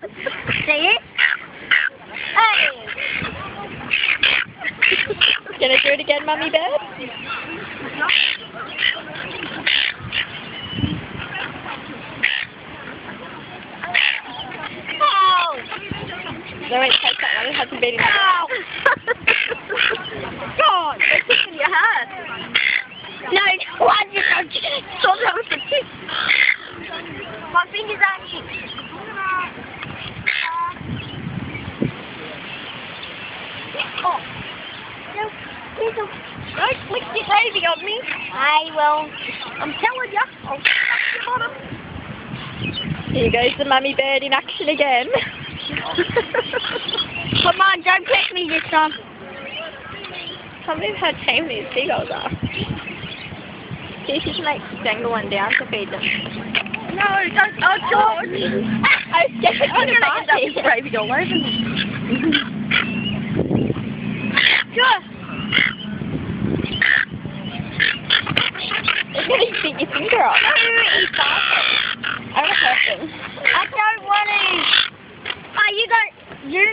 See it? Hey! Gonna do it again, Mummy Bird? Oh! No, wait, take that one. It hasn't been in there. Ow! God! It's in your head. No, why did I just saw that with the tip? My finger's actually... Oh! No, please don't flick your gravy on me. I will. I'm telling ya. I'll touch your bottom. Here goes the Mummy Bird in action again. Come on, don't kick me this time. Can't believe how tame these seagulls are. See if you can like dangle one down to feed them. No, don't. Oh, George. I was scared I'm to going to end up with gravy all over me. George. It's going to beat your finger off. No, it's fast. I don't know. I don't want to. Oh, you got... You...